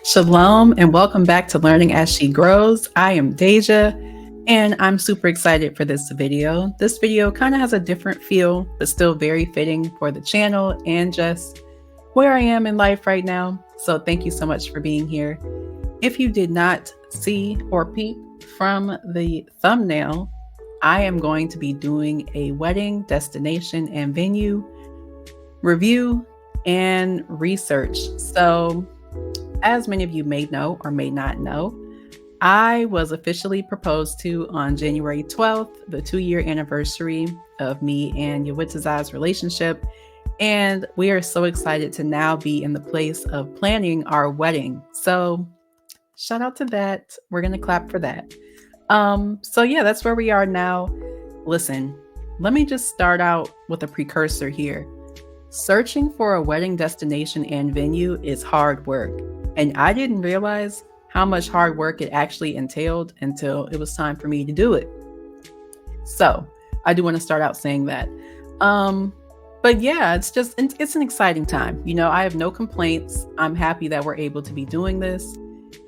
Shalom and welcome back to Learning as She Grows. I am Deja and I'm super excited for this video. This video kind of has a different feel, but still very fitting for the channel and just where I am in life right now. So thank you so much for being here. If you did not see or peep from the thumbnail, I am going to be doing a wedding destination and venue review and research. So as many of you may know or may not know, I was officially proposed to on January 12th, the 2-year anniversary of me and Yawitaza's relationship. And we are so excited to now be in the place of planning our wedding. So shout out to that. We're going to clap for that. So yeah, that's where we are now. Listen, let me just start out with a precursor here. Searching for a wedding destination and venue is hard work. And I didn't realize how much hard work it actually entailed until it was time for me to do it. So I do want to start out saying that. But yeah, it's an exciting time. You know, I have no complaints. I'm happy that we're able to be doing this.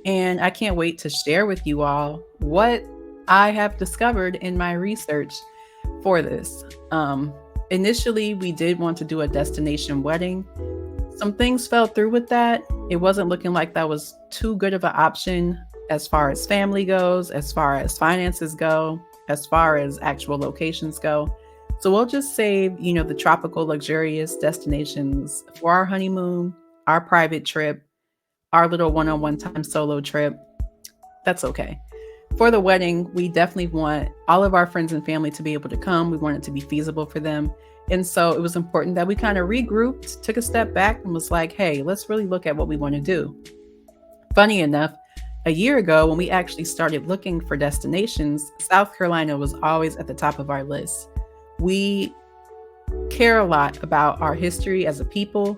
And I can't wait to share with you all what I have discovered in my research for this. Initially, we did want to do a destination wedding. Some things fell through with that. It wasn't looking like that was too good of an option as far as family goes, as far as finances go, as far as actual locations go. So we'll just save, the tropical, luxurious destinations for our honeymoon, our private trip, our little one-on-one time solo trip. That's okay. For the wedding, we definitely want all of our friends and family to be able to come. We want it to be feasible for them. And so it was important that we kind of regrouped, took a step back and was like, hey, let's really look at what we want to do. Funny enough, a year ago, when we actually started looking for destinations, South Carolina was always at the top of our list. We care a lot about our history as a people,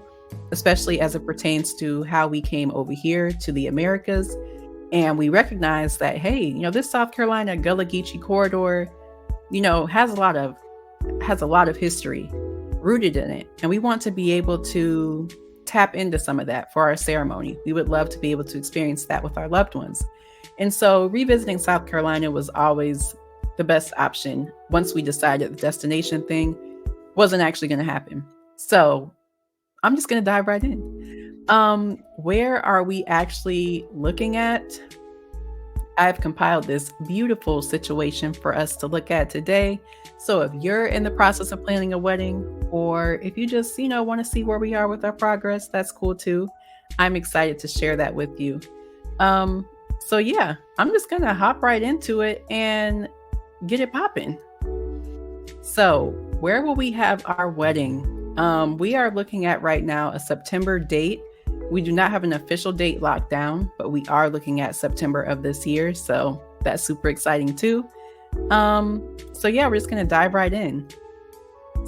especially as it pertains to how we came over here to the Americas. And we recognize that, hey, this South Carolina Gullah Geechee corridor, has a lot of history rooted in it. And we want to be able to tap into some of that for our ceremony. We would love to be able to experience that with our loved ones. And so revisiting South Carolina was always the best option once we decided the destination thing wasn't actually going to happen. So I'm just going to dive right in. Where are we actually looking at? I've compiled this beautiful situation for us to look at today. So if you're in the process of planning a wedding, or if you just, want to see where we are with our progress, that's cool too. I'm excited to share that with you. So yeah, I'm just going to hop right into it and get it popping. So where will we have our wedding? We are looking at right now a September date. We do not have an official date locked down, but we are looking at September of this year. So that's super exciting too. So yeah, we're just going to dive right in.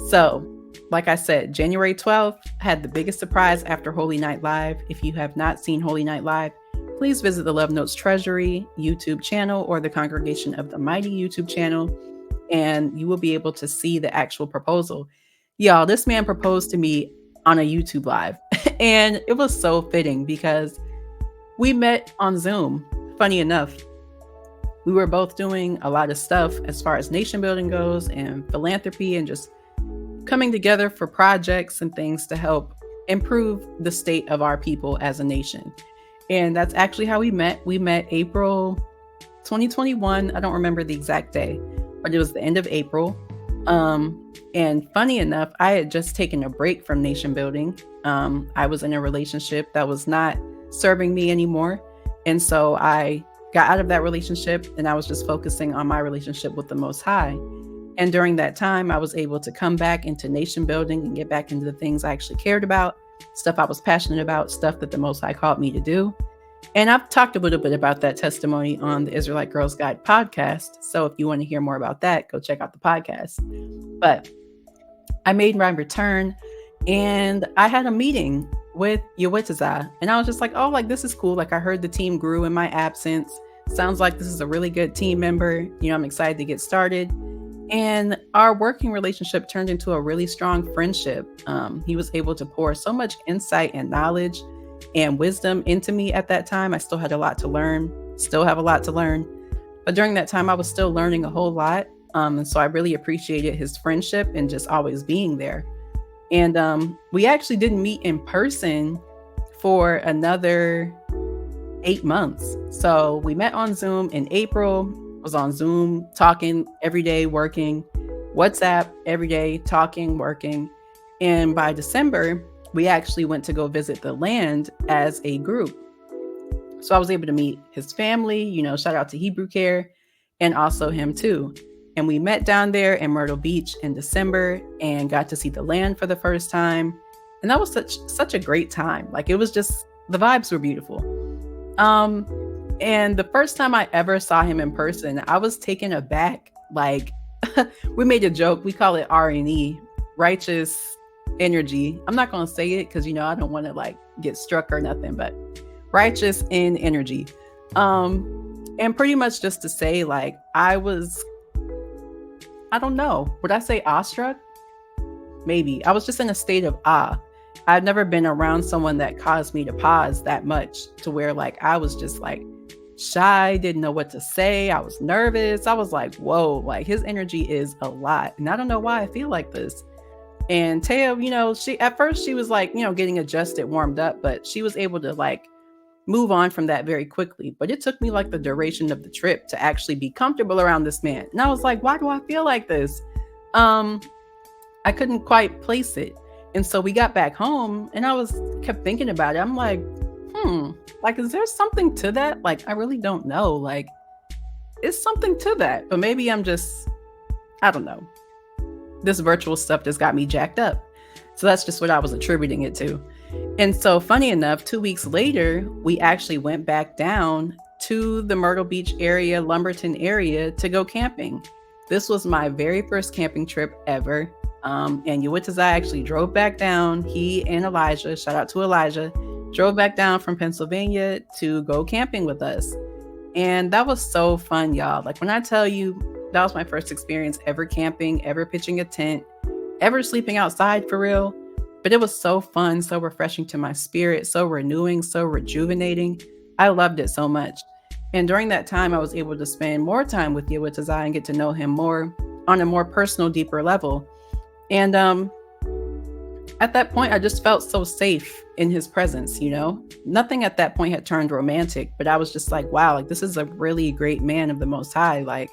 So like I said, January 12th had the biggest surprise after Holy Night Live. If you have not seen Holy Night Live, please visit the Love Notes Treasury YouTube channel or the Congregation of the Mighty YouTube channel, and you will be able to see the actual proposal. Y'all, this man proposed to me on a YouTube Live. And it was so fitting because we met on Zoom. Funny enough, we were both doing a lot of stuff as far as nation building goes and philanthropy and just coming together for projects and things to help improve the state of our people as a nation. And that's actually how we met. We met April 2021. I don't remember the exact day, but it was the end of April. And funny enough, I had just taken a break from nation building. I was in a relationship that was not serving me anymore. And so I got out of that relationship and I was just focusing on my relationship with the Most High. And during that time, I was able to come back into nation building and get back into the things I actually cared about, stuff I was passionate about, stuff that the Most High called me to do. And I've talked a little bit about that testimony on the Israelite Girls Guide podcast. So if you want to hear more about that, go check out the podcast. But I made my return and I had a meeting with Yawitaza. And I was just like, oh, this is cool. I heard the team grew in my absence. Sounds like this is a really good team member. I'm excited to get started. And our working relationship turned into a really strong friendship. He was able to pour so much insight and knowledge and wisdom into me at that time. I still had a lot to learn, still have a lot to learn. But during that time, I was still learning a whole lot. And so I really appreciated his friendship and just always being there. And we actually didn't meet in person for another 8 months. So we met on Zoom in April, was on Zoom talking every day, working, WhatsApp every day, talking, working. And by December, we actually went to go visit the land as a group. So I was able to meet his family, shout out to Hebrew Care, and also him too. And we met down there in Myrtle Beach in December and got to see the land for the first time. And that was such a great time. Like, it was just, the vibes were beautiful. And the first time I ever saw him in person, I was taken aback. Like, we made a joke. We call it R&E, righteous energy. I'm not going to say it because, I don't want to like get struck or nothing, but righteous in energy. And pretty much just to say, like, I don't know, would I say awestruck? Maybe. I was just in a state of awe. I've never been around someone that caused me to pause that much, to where like I was just like shy, didn't know what to say. I was nervous. I was like, whoa, like his energy is a lot. And I don't know why I feel like this. And Taya, she at first she was like, getting adjusted, warmed up, but she was able to like move on from that very quickly. But it took me like the duration of the trip to actually be comfortable around this man. And I was like, why do I feel like this? I couldn't quite place it. And so we got back home and I kept thinking about it. I'm like, like, is there something to that? Like, I really don't know. Like, it's something to that, but maybe I'm just, I don't know. This virtual stuff just got me jacked up. So that's just what I was attributing it to. And so funny enough, 2 weeks later, we actually went back down to the Myrtle Beach area, Lumberton area to go camping. This was my very first camping trip ever. And Yawitazai actually drove back down. He and Elijah, shout out to Elijah, drove back down from Pennsylvania to go camping with us. And that was so fun, y'all. Like, when I tell you, that was my first experience ever camping, ever pitching a tent, ever sleeping outside for real. But it was so fun, so refreshing to my spirit, so renewing, so rejuvenating. I loved it so much. And during that time, I was able to spend more time with Yawitazai and get to know him more on a more personal, deeper level. And at that point, I just felt so safe in his presence, Nothing at that point had turned romantic, but I was just like, wow, like, this is a really great man of the Most High. Like,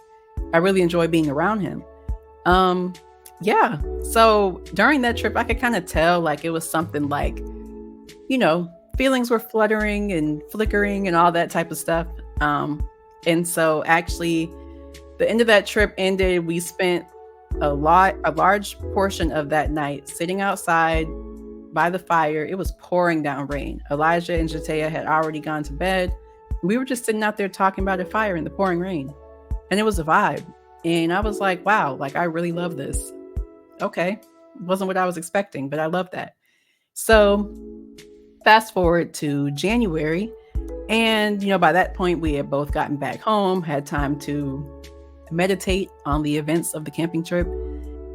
I really enjoy being around him. Yeah. So during that trip, I could kind of tell like it was something like, feelings were fluttering and flickering and all that type of stuff. And so actually the end of that trip ended. We spent a large portion of that night sitting outside by the fire. It was pouring down rain. Elijah and Jatea had already gone to bed. We were just sitting out there talking about a fire in the pouring rain. And it was a vibe. And I was like, wow, like, I really love this. Okay. Wasn't what I was expecting, but I love that. So fast forward to January. And, by that point, we had both gotten back home, had time to meditate on the events of the camping trip.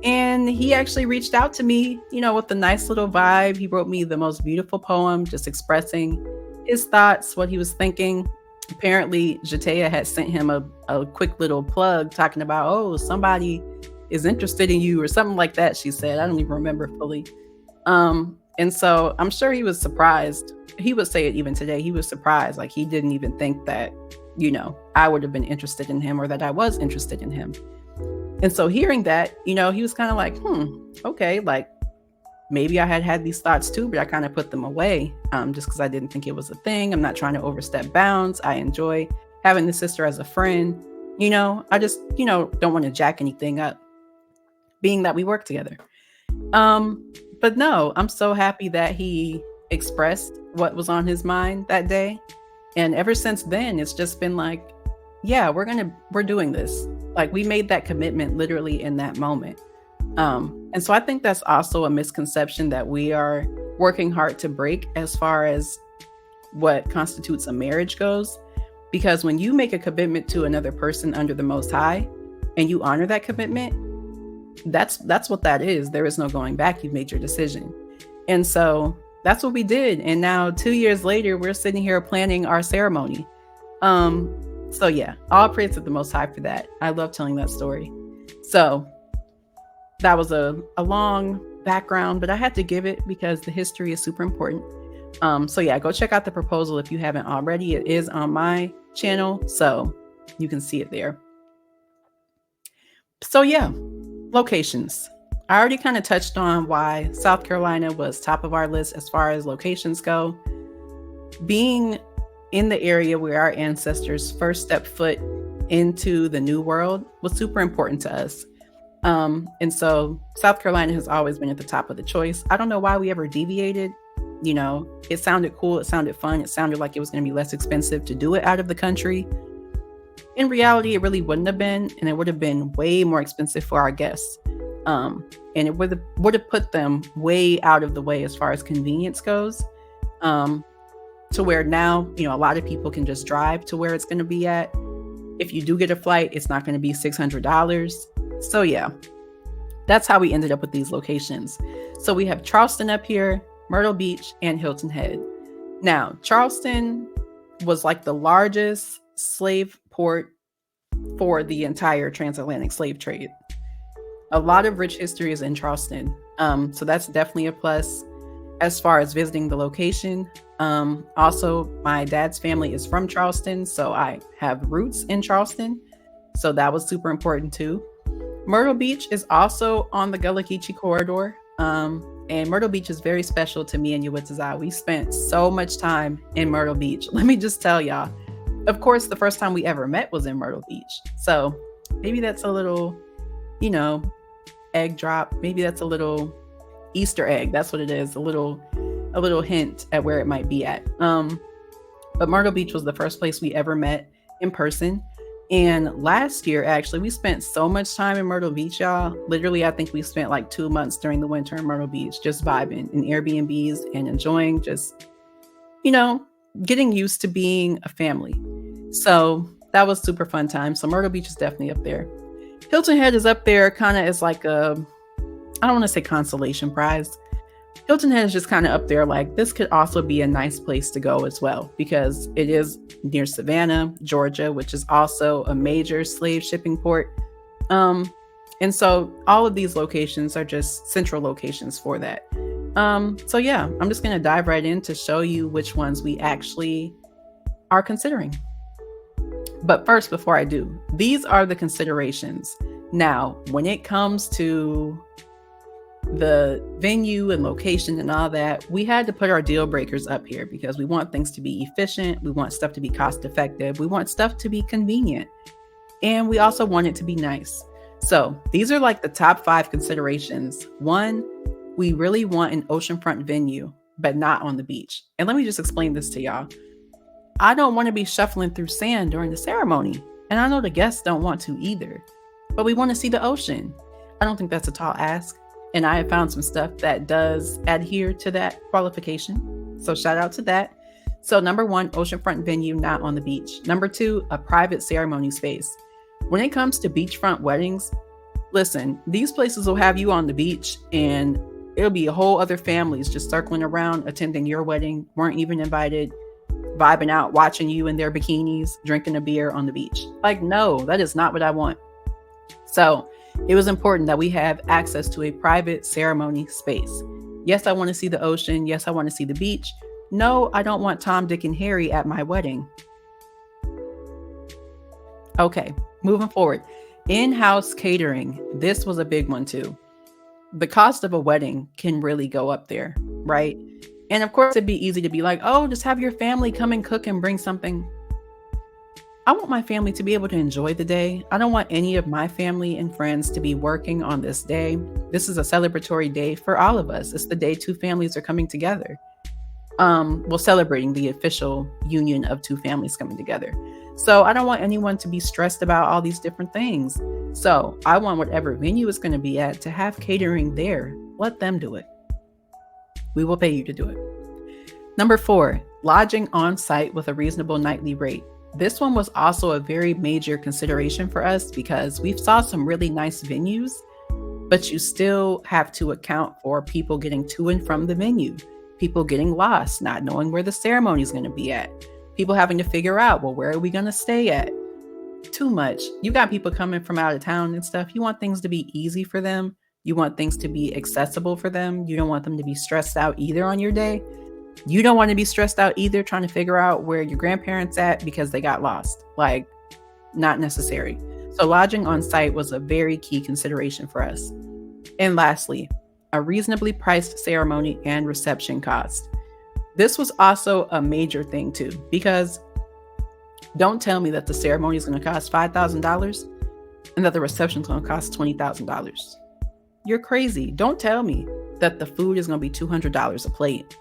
And he actually reached out to me, with a nice little vibe. He wrote me the most beautiful poem, just expressing his thoughts, what he was thinking. Apparently, Jatea had sent him a quick little plug talking about, oh, somebody is interested in you or something like that, she said. I don't even remember fully. And so I'm sure he was surprised. He would say it even today. He was surprised. Like, he didn't even think that, I would have been interested in him or that I was interested in him. And so hearing that, he was kind of like, okay, like, maybe I had these thoughts too, but I kind of put them away just because I didn't think it was a thing. I'm not trying to overstep bounds. I enjoy having the sister as a friend. I just, don't want to jack anything up, being that we work together. But no, I'm so happy that he expressed what was on his mind that day. And ever since then, it's just been like, yeah, we're doing this. Like, we made that commitment literally in that moment. And so I think that's also a misconception that we are working hard to break as far as what constitutes a marriage goes. Because when you make a commitment to another person under the Most High and you honor that commitment, that's what that is. There is no going back. You've made your decision. And so that's what we did. And now 2 years later, we're sitting here planning our ceremony. So yeah, all praise to the Most High for that. I love telling that story. So that was a long background, but I had to give it because the history is super important. So yeah, go check out the proposal if you haven't already. It is on my channel, so you can see it there. So yeah, locations. I already kind of touched on why South Carolina was top of our list as far as locations go. Being in the area where our ancestors first stepped foot into the New World was super important to us. And so South Carolina has always been at the top of the choice. I don't know why we ever deviated. You know, it sounded cool. It sounded fun. It sounded like it was going to be less expensive to do it out of the country. In reality, it really wouldn't have been, and it would have been way more expensive for our guests. And it would have put them way out of the way as far as convenience goes. To where now, you know, a lot of people can just drive to where it's going to be at. If you do get a flight, it's not going to be $600. So yeah, that's how we ended up with these locations. So we have Charleston up here, Myrtle Beach, and Hilton Head. Now, Charleston was like the largest slave port for the entire transatlantic slave trade. A lot of rich history is in Charleston. So that's definitely a plus as far as visiting the location. Also, my dad's family is from Charleston, so I have roots in Charleston. So that was super important too. Myrtle Beach is also on the Gullah Geechee corridor. And Myrtle Beach is very special to me and Yuwitazah. We spent so much time in Myrtle Beach. Let me just tell y'all. Of course, the first time we ever met was in Myrtle Beach. So maybe that's a little, you know, egg drop. Maybe that's a little Easter egg. That's what it is. A little hint at where it might be at. But Myrtle Beach was the first place we ever met in person. And last year, actually, we spent so much time in Myrtle Beach, y'all. Literally, I think we spent like 2 months during the winter in Myrtle Beach, just vibing in Airbnbs and enjoying just, you know, getting used to being a family. So that was super fun time. So Myrtle Beach is definitely up there. Hilton Head is up there kind of as like I don't want to say consolation prize. Hilton Head is just kind of up there like this could also be a nice place to go as well, because it is near Savannah, Georgia, which is also a major slave shipping port. And so all of these locations are just central locations for that. So yeah, I'm just going to dive right in to show you which ones we actually are considering. But first, before I do, these are the considerations. Now, when it comes to the venue and location and all that, we had to put our deal breakers up here because we want things to be efficient. We want stuff to be cost effective. We want stuff to be convenient. And we also want it to be nice. So these are like the top 5 considerations. 1, we really want an oceanfront venue, but not on the beach. And let me just explain this to y'all. I don't want to be shuffling through sand during the ceremony. And I know the guests don't want to either, but we want to see the ocean. I don't think that's a tall ask. And I have found some stuff that does adhere to that qualification. So shout out to that. So number 1, oceanfront venue, not on the beach. Number 2, a private ceremony space. When it comes to beachfront weddings, listen, these places will have you on the beach and it'll be a whole other families just circling around, attending your wedding, weren't even invited, vibing out, watching you in their bikinis, drinking a beer on the beach. Like, no, that is not what I want. So it was important that we have access to a private ceremony space. Yes, I want to see the ocean. Yes, I want to see the beach. No, I don't want Tom, Dick, and Harry at my wedding. Okay, moving forward. In-house catering. This was a big one too. The cost of a wedding can really go up there, right? And of course, it'd be easy to be like, oh, just have your family come and cook and bring something. I want my family to be able to enjoy the day. I don't want any of my family and friends to be working on this day. This is a celebratory day for all of us. It's the day 2 families are coming together. Celebrating the official union of 2 families coming together. So I don't want anyone to be stressed about all these different things. So I want whatever venue it's going to be at to have catering there. Let them do it. We will pay you to do it. Number 4, lodging on site with a reasonable nightly rate. This one was also a very major consideration for us because we saw some really nice venues, but you still have to account for people getting to and from the venue. people getting lost, not knowing where the ceremony is going to be at, people having to figure out, well, where are we going to stay at? Too much. You got people coming from out of town and stuff. You want things to be easy for them. You want things to be accessible for them. You don't want them to be stressed out either on your day. You don't want to be stressed out either trying to figure out where your grandparents at because they got lost. Like, not necessary. So lodging on site was a very key consideration for us. And lastly, a reasonably priced ceremony and reception cost. This was also a major thing too, because don't tell me that the ceremony is going to cost $5,000 and that the reception is going to cost $20,000. You're crazy. Don't tell me that the food is going to be $200 a plate.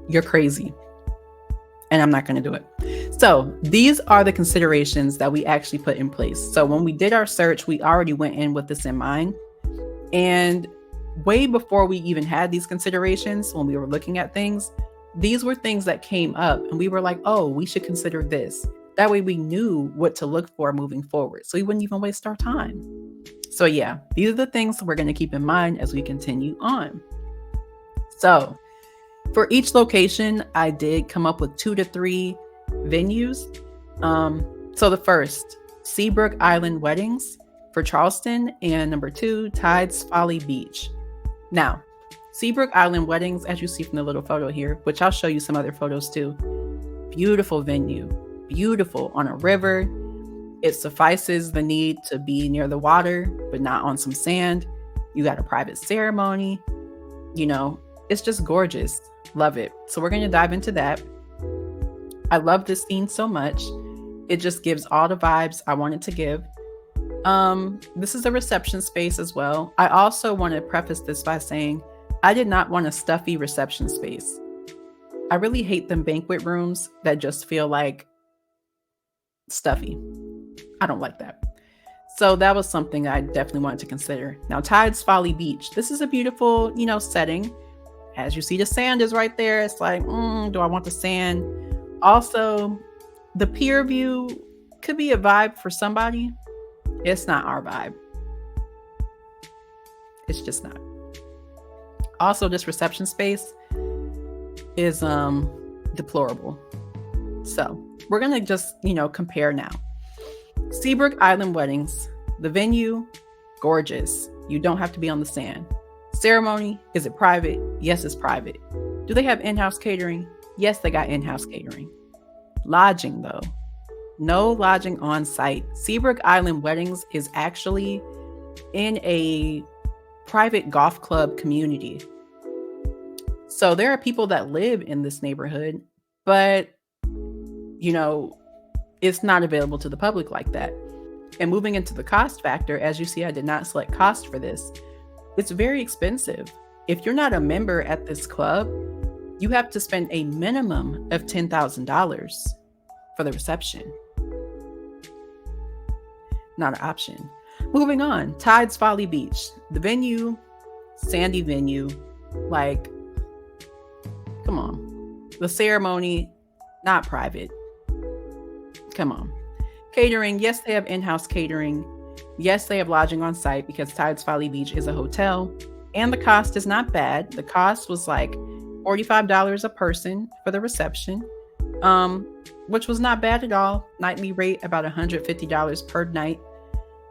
You're crazy. And I'm not going to do it. So these are the considerations that we actually put in place. So when we did our search, we already went in with this in mind. And way before we even had these considerations, when we were looking at things, these were things that came up and we were like, oh, we should consider this. That way we knew what to look for moving forward. So we wouldn't even waste our time. So yeah, these are the things we're going to keep in mind as we continue on. So for each location, I did come up with 2 to 3 venues. So the first, Seabrook Island Weddings for Charleston, and number 2, Tides Folly Beach. Now, Seabrook Island Weddings, as you see from the little photo here, which I'll show you some other photos too. Beautiful venue, beautiful on a river. It suffices the need to be near the water, but not on some sand. You got a private ceremony. You know, it's just gorgeous. Love it. So we're going to dive into that. I love this scene so much. It just gives all the vibes I wanted to give. This is a reception space as well. I also want to preface this by saying I did not want a stuffy reception space. I really hate them banquet rooms that just feel like stuffy. I don't like that. So that was something I definitely wanted to consider. Now, Tides Folly Beach. This is a beautiful, setting. As you see, the sand is right there. It's like, do I want the sand? Also, the pier view could be a vibe for somebody. It's not our vibe. It's just not. Also, this reception space is deplorable. So we're going to just, compare now. Seabrook Island Weddings. The venue, gorgeous. You don't have to be on the sand. Ceremony, is it private? Yes, it's private. Do they have in-house catering? Yes, they got in-house catering. Lodging, though. No lodging on site. Seabrook Island Weddings is actually in a private golf club community. So there are people that live in this neighborhood, but, it's not available to the public like that. And moving into the cost factor, as you see, I did not select cost for this. It's very expensive. If you're not a member at this club, you have to spend a minimum of $10,000 for the reception. Not an option. Moving on, Tides Folly Beach. The venue, sandy venue, like, come on. The ceremony, not private. Come on. Catering, yes, they have in-house catering. Yes, they have lodging on site because Tides Folly Beach is a hotel. And the cost is not bad. The cost was like $45 a person for the reception, which was not bad at all. Nightly rate, about $150 per night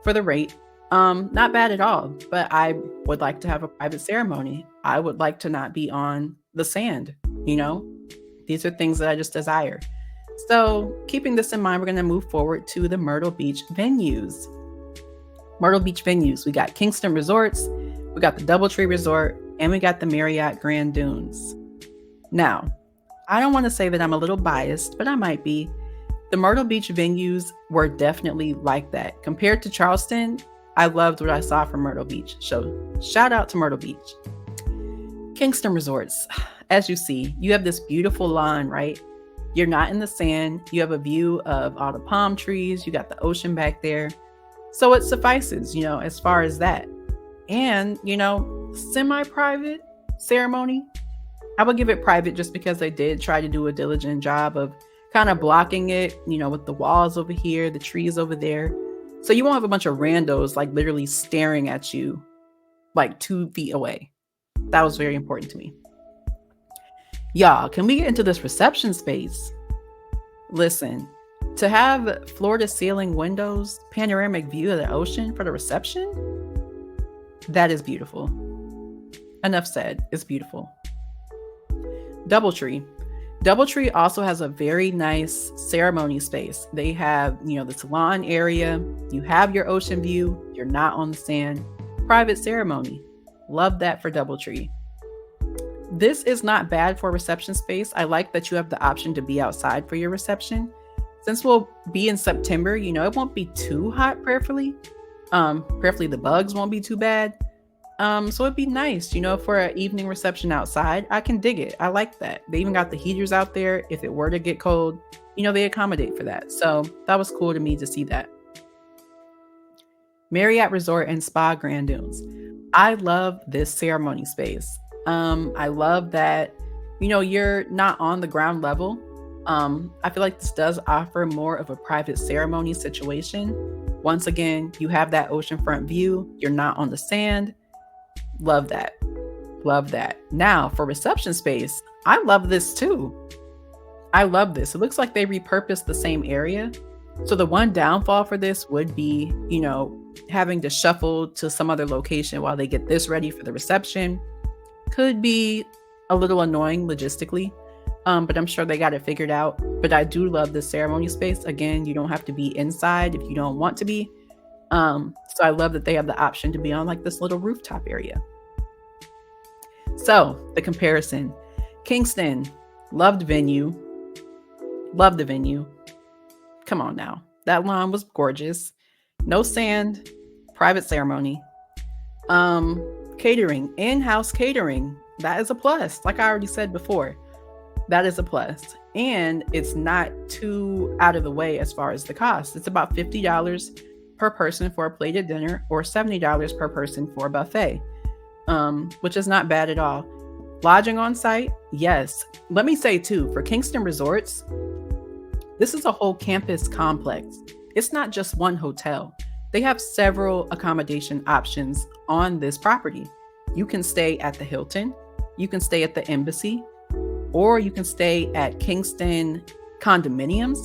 for the rate. Not bad at all, but I would like to have a private ceremony. I would like to not be on the sand, These are things that I just desire. So keeping this in mind, we're going to move forward to the Myrtle Beach venues. Myrtle Beach venues. We got Kingston Resorts, we got the Doubletree Resort, and we got the Marriott Grand Dunes. Now, I don't want to say that I'm a little biased, but I might be. The Myrtle Beach venues were definitely like that. Compared to Charleston, I loved what I saw from Myrtle Beach. So shout out to Myrtle Beach. Kingston Resorts. As you see, you have this beautiful lawn, right? You're not in the sand. You have a view of all the palm trees. You got the ocean back there. So it suffices, as far as that. And, semi-private ceremony. I would give it private just because they did try to do a diligent job of kind of blocking it, with the walls over here, the trees over there. So you won't have a bunch of randos like literally staring at you like 2 feet away. That was very important to me. Y'all, can we get into this reception space? Listen, to have floor to ceiling windows, panoramic view of the ocean for the reception, that is beautiful. Enough said, it's beautiful. Doubletree. Doubletree also has a very nice ceremony space. They have, the salon area, you have your ocean view, you're not on the sand, private ceremony. Love that for Doubletree. This is not bad for reception space. I like that you have the option to be outside for your reception. Since we'll be in September, it won't be too hot, prayerfully. Prayerfully the bugs won't be too bad. So it'd be nice, for an evening reception outside. I can dig it. I like that. They even got the heaters out there. If it were to get cold, they accommodate for that. So that was cool to me to see that. Marriott Resort and Spa Grand Dunes. I love this ceremony space. I love that, you're not on the ground level. I feel like this does offer more of a private ceremony situation. Once again, you have that oceanfront view. You're not on the sand. Love that. Love that. Now for reception space, I love this too. I love this. It looks like they repurposed the same area. So the one downfall for this would be, having to shuffle to some other location while they get this ready for the reception. Could be a little annoying logistically, but I'm sure they got it figured out. But I do love the ceremony space. Again, you don't have to be inside if you don't want to be. So I love that they have the option to be on like this little rooftop area. So the comparison, Kingston, loved the venue. Come on now. That lawn was gorgeous. No sand, private ceremony. Catering, in-house catering. That is a plus. Like I already said before, that is a plus. And it's not too out of the way as far as the cost. It's about $50 per person for a plated dinner or $70 per person for a buffet, which is not bad at all. Lodging on site, yes. Let me say too, for Kingston Resorts, this is a whole campus complex. It's not just one hotel. They have several accommodation options on this property. You can stay at the Hilton, you can stay at the Embassy, or you can stay at Kingston Condominiums.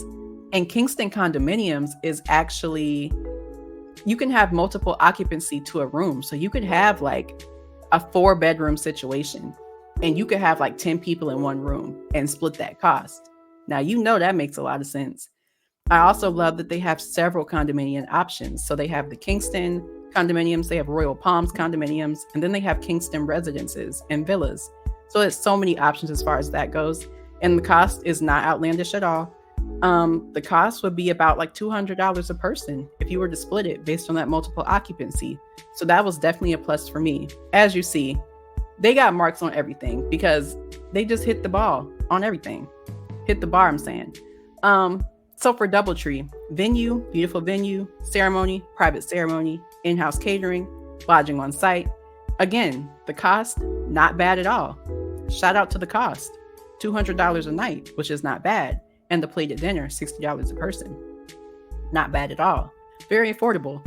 And Kingston Condominiums is actually, you can have multiple occupancy to a room. So you could have like a 4-bedroom situation and you could have like 10 people in one room and split that cost. Now, that makes a lot of sense. I also love that they have several condominium options. So they have the Kingston condominiums, they have Royal Palms condominiums, and then they have Kingston residences and villas. So it's so many options as far as that goes. And the cost is not outlandish at all. The cost would be about like $200 a person if you were to split it based on that multiple occupancy. So that was definitely a plus for me. As you see, they got marks on everything because they just hit the ball on everything. Hit the bar, I'm saying. So for Doubletree, venue, beautiful venue, ceremony, private ceremony, in-house catering, lodging on site. Again, the cost, not bad at all. Shout out to the cost. $200 a night, which is not bad. And the plated dinner, $60 a person. Not bad at all. Very affordable.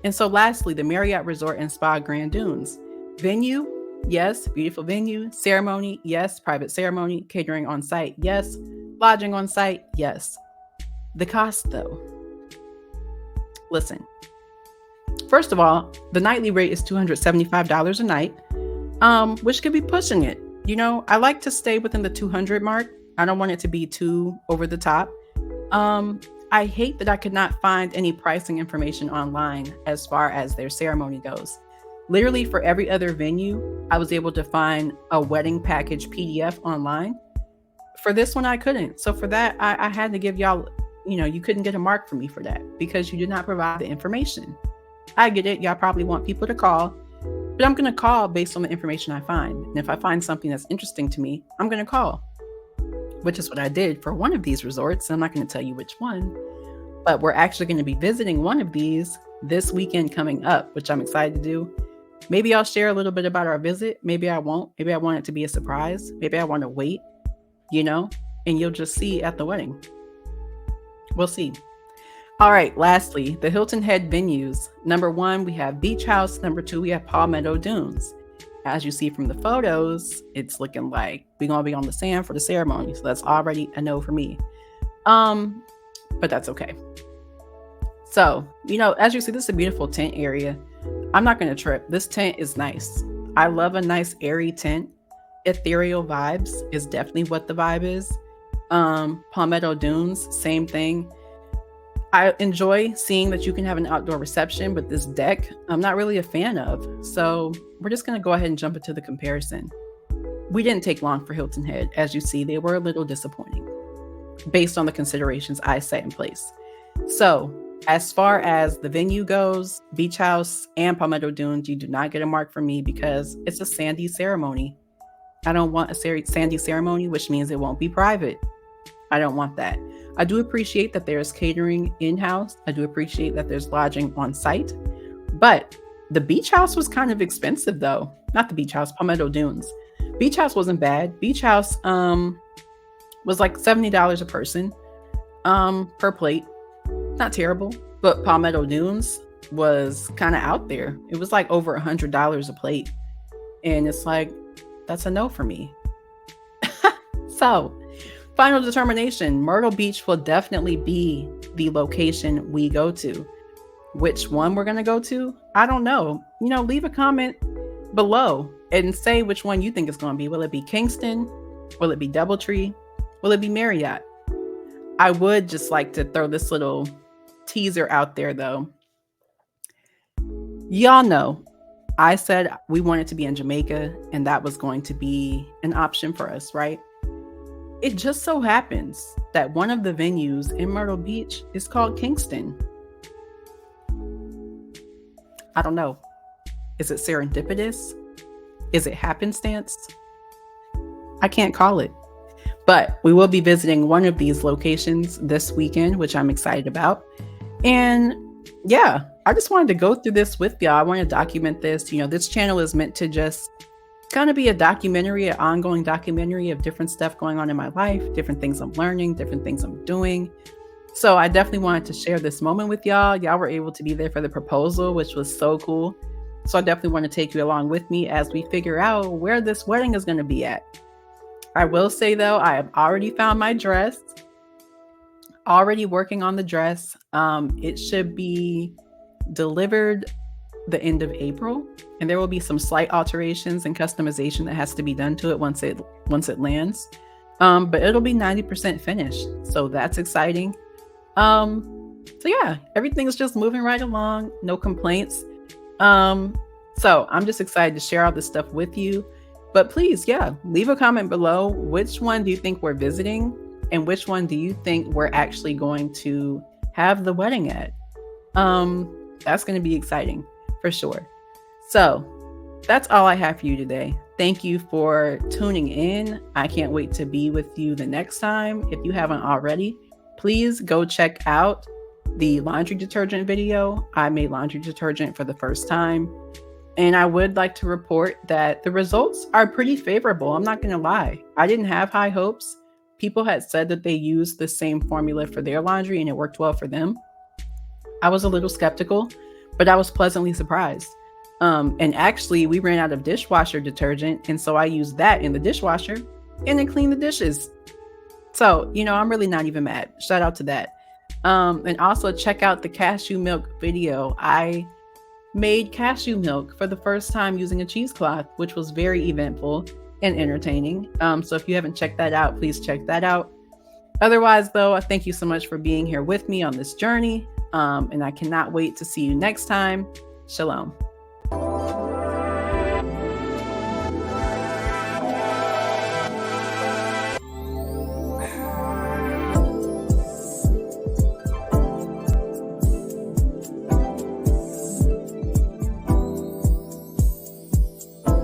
And so lastly, the Marriott Resort and Spa Grand Dunes. Venue, yes. Beautiful venue. Ceremony, yes. Private ceremony. Catering on site, yes. Lodging on site, yes. The cost, though. Listen. First of all, the nightly rate is $275 a night, which could be pushing it. I like to stay within the 200 mark. I don't want it to be too over the top. I hate that I could not find any pricing information online as far as their ceremony goes. Literally for every other venue, I was able to find a wedding package PDF online. For this one, I couldn't. So for that, I had to give y'all, you couldn't get a mark for me for that because you did not provide the information. I get it. Y'all probably want people to call, but I'm going to call based on the information I find. And if I find something that's interesting to me, I'm going to call, which is what I did for one of these resorts. I'm not going to tell you which one, but we're actually going to be visiting one of these this weekend coming up, which I'm excited to do. Maybe I'll share a little bit about our visit. Maybe I won't. Maybe I want it to be a surprise. Maybe I want to wait, and you'll just see at the wedding. We'll see. All right. Lastly, the Hilton Head venues. Number 1, we have Beach House. Number 2, we have Palmetto Dunes. as you see from the photos, it's looking like we're gonna be on the sand for the ceremony. So that's already a no for me. But that's okay. So, as you see, this is a beautiful tent area. I'm not gonna trip. This tent is nice. I love a nice airy tent. Ethereal vibes is definitely what the vibe is. Palmetto Dunes, same thing. I enjoy seeing that you can have an outdoor reception, but this deck, I'm not really a fan of. So we're just going to go ahead and jump into the comparison. We didn't take long for Hilton Head. As you see, they were a little disappointing based on the considerations I set in place. So as far as the venue goes, Beach House and Palmetto Dunes, you do not get a mark from me because it's a sandy ceremony. I don't want a sandy ceremony, which means it won't be private. I don't want that. I do appreciate that there's catering in-house. I do appreciate that there's lodging on site. But the Beach House was kind of expensive though. Not the Beach House, Palmetto Dunes. Beach House wasn't bad. Beach House was like $70 a person per plate. Not terrible. But Palmetto Dunes was kind of out there. It was like over $100 a plate. And it's like, that's a no for me. So, final determination, Myrtle Beach will definitely be the location we go to. Which one we're going to go to? I don't know. Leave a comment below and say which one you think it's going to be. Will it be Kingston? Will it be DoubleTree? Will it be Marriott? I would just like to throw this little teaser out there though. Y'all know I said we wanted to be in Jamaica and that was going to be an option for us, right? It just so happens that one of the venues in Myrtle Beach is called Kingston. I don't know. Is it serendipitous? Is it happenstance? I can't call it. But we will be visiting one of these locations this weekend, which I'm excited about. And yeah, I just wanted to go through this with y'all. I want to document this. This channel is meant to just kind of be a documentary, an ongoing documentary of different stuff going on in my life, different things I'm learning, different things I'm doing. So I definitely wanted to share this moment with y'all. Y'all were able to be there for the proposal, which was so cool. So I definitely want to take you along with me as we figure out where this wedding is going to be at. I will say though, I have already found my dress, already working on the dress. It should be delivered the end of April, and there will be some slight alterations and customization that has to be done to it once it lands. But it'll be 90% finished. So that's exciting. So yeah, everything's just moving right along. No complaints. So I'm just excited to share all this stuff with you. But please, yeah, leave a comment below. Which one do you think we're visiting? And which one do you think we're actually going to have the wedding at? That's going to be exciting for sure. So that's all I have for you today. Thank you for tuning in. I can't wait to be with you the next time. If you haven't already, please go check out the laundry detergent video. I made laundry detergent for the first time. And I would like to report that the results are pretty favorable. I'm not going to lie. I didn't have high hopes. People had said that they used the same formula for their laundry and it worked well for them. I was a little skeptical, but I was pleasantly surprised. And actually, we ran out of dishwasher detergent. And so I used that in the dishwasher and then cleaned the dishes. So, I'm really not even mad. Shout out to that. And also check out the cashew milk video. I made cashew milk for the first time using a cheesecloth, which was very eventful and entertaining. So if you haven't checked that out, please check that out. Otherwise, though, I thank you so much for being here with me on this journey. And I cannot wait to see you next time. Shalom.